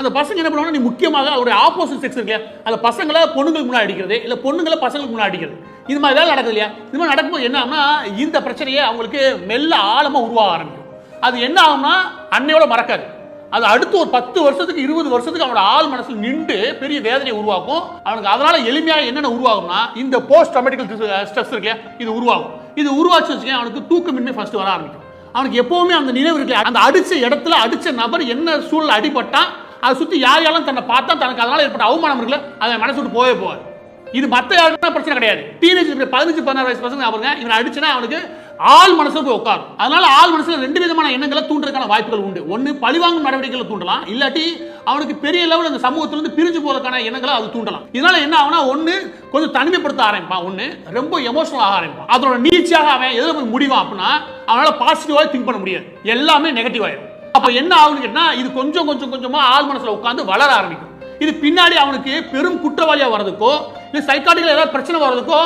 அந்த பசங்க என்ன பண்ணுவாங்க, நீ முக்கியமாக அவருடைய ஆப்போசிட் செக்ஸ் இருக்கு இல்லையா, அந்த பசங்களை பொண்ணுங்களுக்கு முன்னாடி அடிக்கிறது, இல்லை பொண்ணுங்களை பசங்களுக்கு முன்னாடி அடிக்கிறது, இது மாதிரி வேலை நடக்குது இல்லையா. இது மாதிரி நடக்கும்போது என்ன ஆகும்னா, இந்த பிரச்சனையே அவங்களுக்கு மெல்ல ஆழமாக உருவாக ஆரம்பிக்கும். அது என்ன ஆகும்னா அன்னையோட மறக்காது. அது அடுத்து ஒரு 10 வருஷத்துக்கு 20 வருஷத்துக்கு அவனோட ஆள் மனசில் நின்று பெரிய வேதனையை உருவாக்கும் அவனுக்கு. அதனால எளிமையாக என்னென்ன உருவாகும்னா, இந்த போஸ்ட் ட்ராமேட்டிக் ஸ்ட்ரெஸ் இருக்கு இல்லையா, இது உருவாகும். இது உருவாச்சு வச்சுக்கேன், அவனுக்கு தூக்கமின்மை ஃபர்ஸ்ட் வர ஆரம்பிக்கும். அவனுக்கு எப்பவுமே அந்த நினைவு இருக்கு, அந்த அடிச்ச இடத்துல அடிச்ச நபர் என்ன சூழல் அடிபட்டா, அதை சுற்றி யார் யாரும் தன்னை பார்த்தா தனக்கு அதனால ஏற்பட்ட அவமானம் இருக்குல்ல, அதை மனசு விட்டு போவே போவாது. இது மற்ற யாருக்கும் பிரச்சனை கிடையாது. டீனேஜ் 15-16 வயசு பசங்க அவருங்க இவன் அடிச்சுனா அவனுக்கு ஆள் மனசுல போய் உட்காரும். அதனால ஆள் மனசுல 2 விதமான எண்ணங்களை தூண்டுறதுக்கான வாய்ப்புகள் உண்டு. ஒன்று பழிவாங்கும் நடவடிக்கைகளை தூண்டலாம், இல்லாட்டி அவனுக்கு பெரிய லெவலில் இந்த சமூகத்திலிருந்து பிரிஞ்சு போறதுக்கான எண்ணங்களை அது தூண்டலாம். இதனால என்ன ஆகுனா, ஒன்று கொஞ்சம் தனிமைப்படுத்த ஆரம்பிப்பான், ஒன்று ரொம்ப எமோஷனல் ஆக ஆரம்பிப்பான். அதோட நீச்சியாக அவன் எதில் போய் முடிவான் அப்படின்னா, அவனால பாசிட்டிவாக திங்க் பண்ண முடியாது, எல்லாமே நெகட்டிவ் ஆயிடும். அப்போ என்ன ஆகுன்னு கேட்டா, இது கொஞ்சம் கொஞ்சம் கொஞ்சமா ஆள் மனசுல உட்காந்து வளர ஆரம்பிக்கும். இது பின்னாடி அவனுக்கு பெரும் குற்றவாளியா வர்றதுக்கோ, இல்லை சைக்காட்டிக்கல் ஏதாவது பிரச்சனை வர்றதுக்கோ